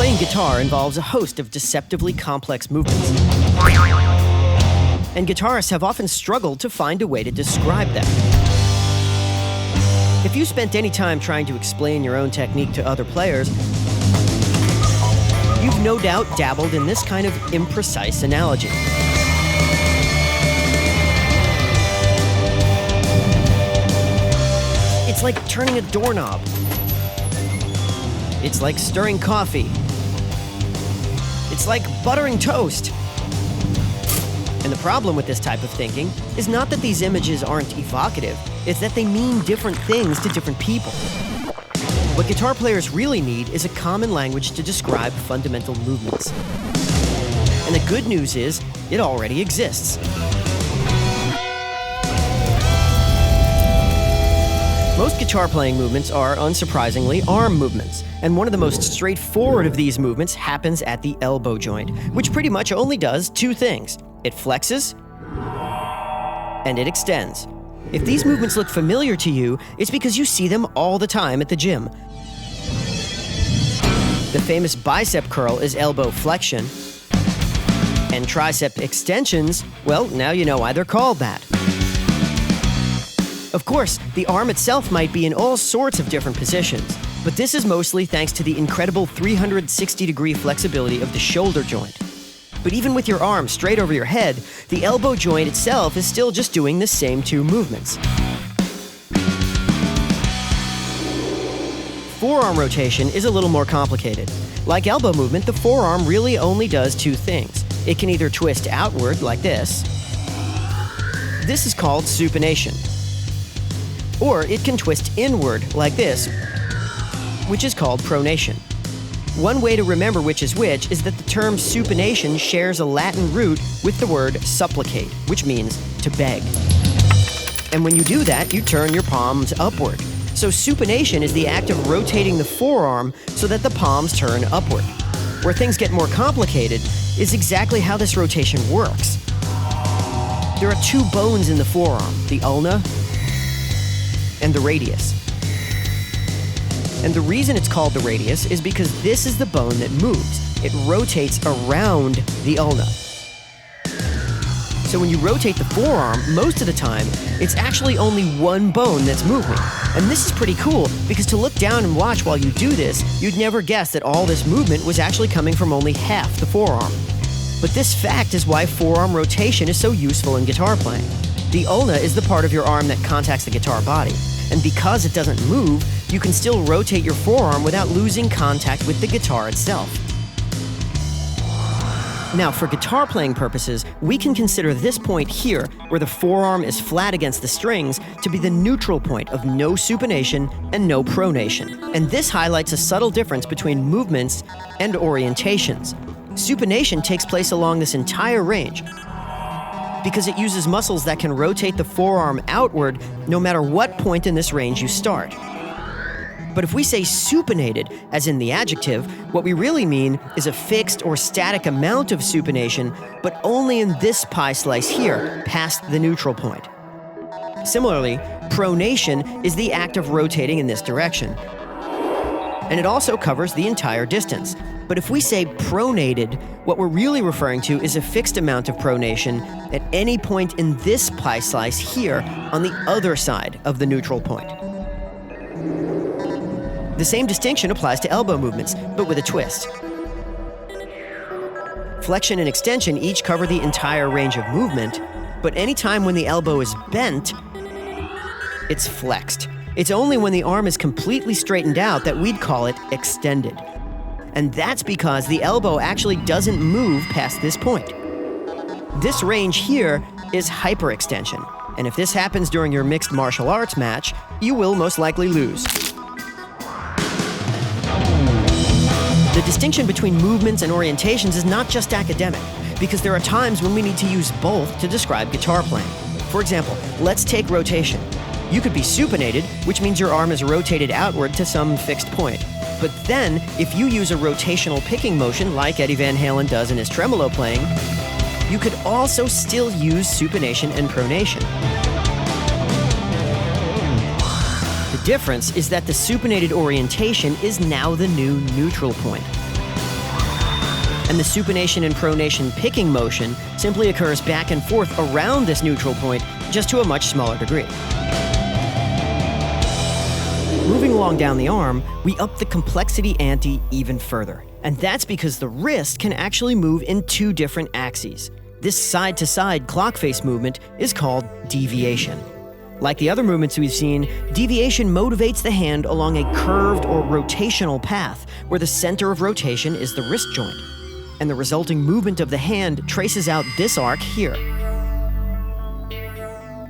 Playing guitar involves a host of deceptively complex movements. And guitarists have often struggled to find a way to describe them. If you spent any time trying to explain your own technique to other players, you've no doubt dabbled in this kind of imprecise analogy. It's like turning a doorknob. It's like stirring coffee. It's like buttering toast. And the problem with this type of thinking is not that these images aren't evocative, it's that they mean different things to different people. What guitar players really need is a common language to describe fundamental movements. And the good news is, it already exists. Most guitar playing movements are, unsurprisingly, arm movements, and one of the most straightforward of these movements happens at the elbow joint, which pretty much only does two things. It flexes, and it extends. If these movements look familiar to you, it's because you see them all the time at the gym. The famous bicep curl is elbow flexion, and tricep extensions, well, now you know why they're called that. Of course, the arm itself might be in all sorts of different positions, but this is mostly thanks to the incredible 360-degree flexibility of the shoulder joint. But even with your arm straight over your head, the elbow joint itself is still just doing the same two movements. Forearm rotation is a little more complicated. Like elbow movement, the forearm really only does two things. It can either twist outward like this. This is called supination. Or it can twist inward like this, which is called pronation. One way to remember which is which is that the term supination shares a Latin root with the word supplicate, which means to beg. And when you do that, you turn your palms upward. So supination is the act of rotating the forearm so that the palms turn upward. Where things get more complicated is exactly how this rotation works. There are two bones in the forearm, the ulna and the radius. And the reason it's called the radius is because this is the bone that moves. It rotates around the ulna. So when you rotate the forearm, most of the time, it's actually only one bone that's moving. And this is pretty cool, because to look down and watch while you do this, you'd never guess that all this movement was actually coming from only half the forearm. But this fact is why forearm rotation is so useful in guitar playing. The ulna is the part of your arm that contacts the guitar body. And because it doesn't move, you can still rotate your forearm without losing contact with the guitar itself. Now, for guitar playing purposes, we can consider this point here, where the forearm is flat against the strings, to be the neutral point of no supination and no pronation. And this highlights a subtle difference between movements and orientations. Supination takes place along this entire range, because it uses muscles that can rotate the forearm outward no matter what point in this range you start. But if we say supinated, as in the adjective, what we really mean is a fixed or static amount of supination, but only in this pie slice here, past the neutral point. Similarly, pronation is the act of rotating in this direction. And it also covers the entire distance. But if we say pronated, what we're really referring to is a fixed amount of pronation at any point in this pie slice here on the other side of the neutral point. The same distinction applies to elbow movements, but with a twist. Flexion and extension each cover the entire range of movement, but any time when the elbow is bent, it's flexed. It's only when the arm is completely straightened out that we'd call it extended. And that's because the elbow actually doesn't move past this point. This range here is hyperextension, and if this happens during your mixed martial arts match, you will most likely lose. The distinction between movements and orientations is not just academic, because there are times when we need to use both to describe guitar playing. For example, let's take rotation. You could be supinated, which means your arm is rotated outward to some fixed point. But then, if you use a rotational picking motion like Eddie Van Halen does in his tremolo playing, you could also still use supination and pronation. The difference is that the supinated orientation is now the new neutral point. and the supination and pronation picking motion simply occurs back and forth around this neutral point, just to a much smaller degree. Moving along down the arm, we up the complexity ante even further. And that's because the wrist can actually move in two different axes. This side-to-side clock face movement is called deviation. Like the other movements we've seen, deviation motivates the hand along a curved or rotational path where the center of rotation is the wrist joint. And the resulting movement of the hand traces out this arc here.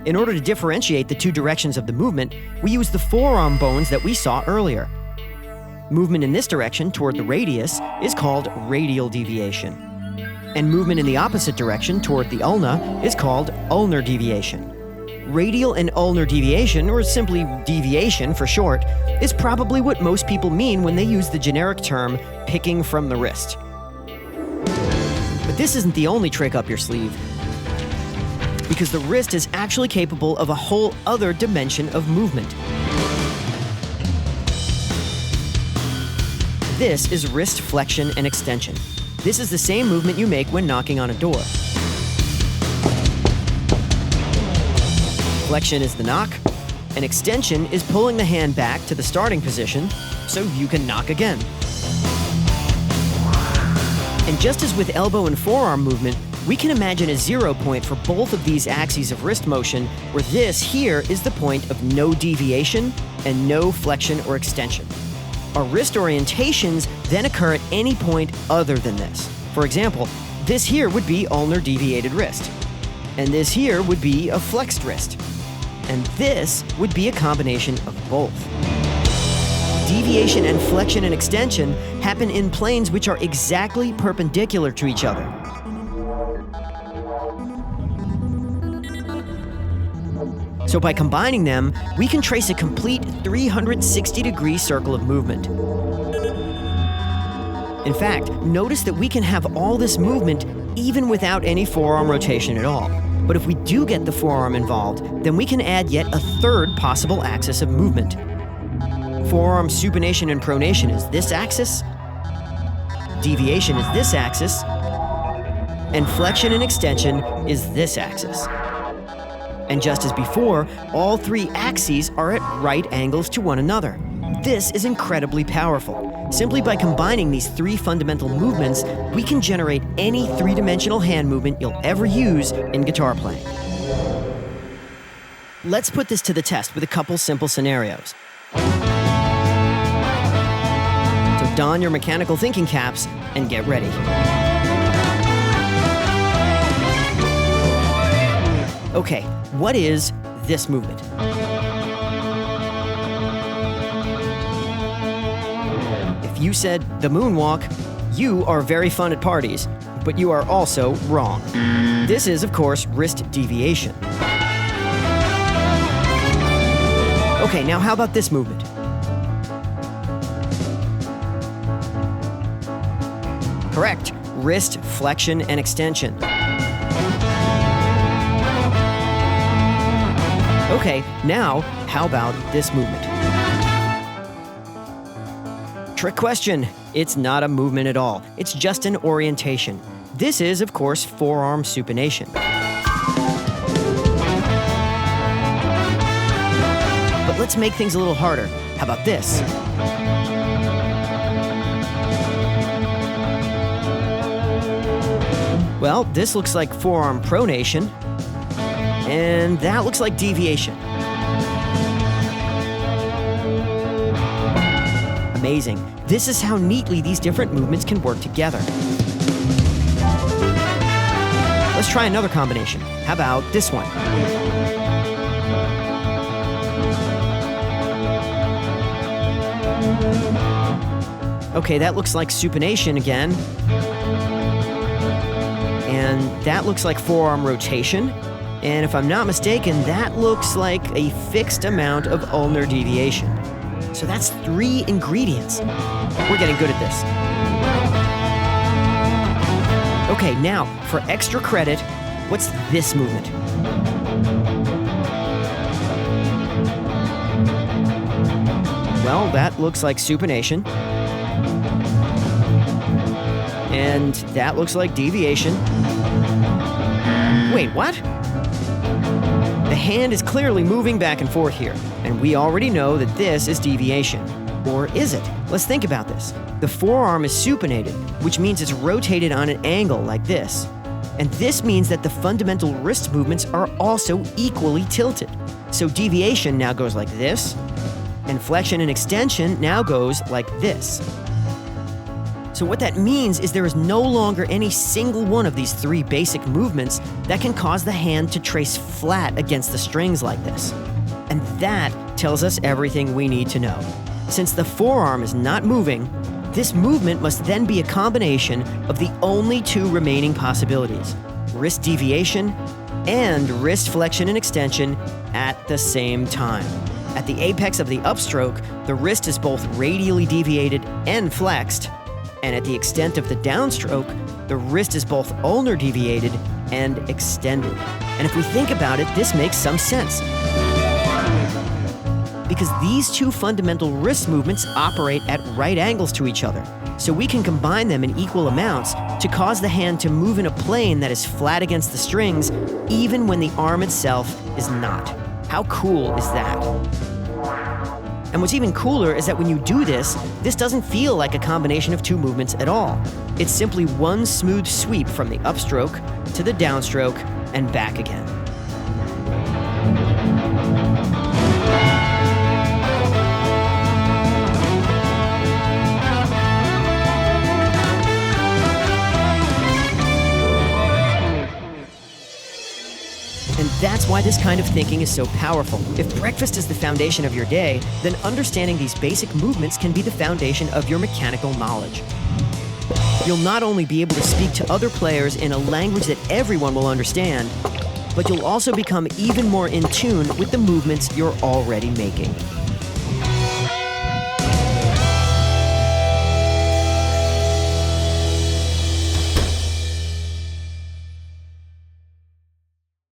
In order to differentiate the two directions of the movement, we use the forearm bones that we saw earlier. Movement in this direction toward the radius is called radial deviation. And movement in the opposite direction toward the ulna is called ulnar deviation. Radial and ulnar deviation, or simply deviation for short, is probably what most people mean when they use the generic term picking from the wrist. But this isn't the only trick up your sleeve, because the wrist is actually capable of a whole other dimension of movement. This is wrist flexion and extension. This is the same movement you make when knocking on a door. Flexion is the knock, and extension is pulling the hand back to the starting position so you can knock again. And just as with elbow and forearm movement, we can imagine a 0 point for both of these axes of wrist motion, where this here is the point of no deviation and no flexion or extension. Our wrist orientations then occur at any point other than this. For example, this here would be ulnar deviated wrist, and this here would be a flexed wrist, and this would be a combination of both. Deviation and flexion and extension happen in planes which are exactly perpendicular to each other. So by combining them, we can trace a complete 360-degree circle of movement. In fact, notice that we can have all this movement even without any forearm rotation at all. But if we do get the forearm involved, then we can add yet a third possible axis of movement. Forearm supination and pronation is this axis, deviation is this axis, and flexion and extension is this axis. And just as before, all three axes are at right angles to one another. This is incredibly powerful. Simply by combining these three fundamental movements, we can generate any three-dimensional hand movement you'll ever use in guitar playing. Let's put this to the test with a couple simple scenarios. So don your mechanical thinking caps and get ready. Okay, what is this movement? If you said the moonwalk, you are very fun at parties, but you are also wrong. This is, of course, wrist deviation. Okay, now how about this movement? Correct, wrist flexion and extension. Okay, now, how about this movement? Trick question. It's not a movement at all. It's just an orientation. This is, of course, forearm supination. But let's make things a little harder. How about this? Well, this looks like forearm pronation. And that looks like deviation. Amazing. This is how neatly these different movements can work together. Let's try another combination. How about this one? Okay, that looks like supination again. And that looks like forearm rotation. And if I'm not mistaken, that looks like a fixed amount of ulnar deviation. So that's 3 ingredients. We're getting good at this. Okay, now, for extra credit, what's this movement? Well, that looks like supination. And that looks like deviation. Wait, what? The hand is clearly moving back and forth here, and we already know that this is deviation. Or is it? Let's think about this. The forearm is supinated, which means it's rotated on an angle like this. And this means that the fundamental wrist movements are also equally tilted. So deviation now goes like this, and flexion and extension now goes like this. So what that means is there is no longer any single one of these three basic movements that can cause the hand to trace flat against the strings like this. And that tells us everything we need to know. Since the forearm is not moving, this movement must then be a combination of the only two remaining possibilities: wrist deviation and wrist flexion and extension at the same time. At the apex of the upstroke, the wrist is both radially deviated and flexed, and at the extent of the downstroke, the wrist is both ulnar deviated and extended. And if we think about it, this makes some sense, because these two fundamental wrist movements operate at right angles to each other. So we can combine them in equal amounts to cause the hand to move in a plane that is flat against the strings, even when the arm itself is not. How cool is that? And what's even cooler is that when you do this doesn't feel like a combination of two movements at all. It's simply one smooth sweep from the upstroke to the downstroke and back again. And that's why this kind of thinking is so powerful. If breakfast is the foundation of your day, then understanding these basic movements can be the foundation of your mechanical knowledge. You'll not only be able to speak to other players in a language that everyone will understand, but you'll also become even more in tune with the movements you're already making.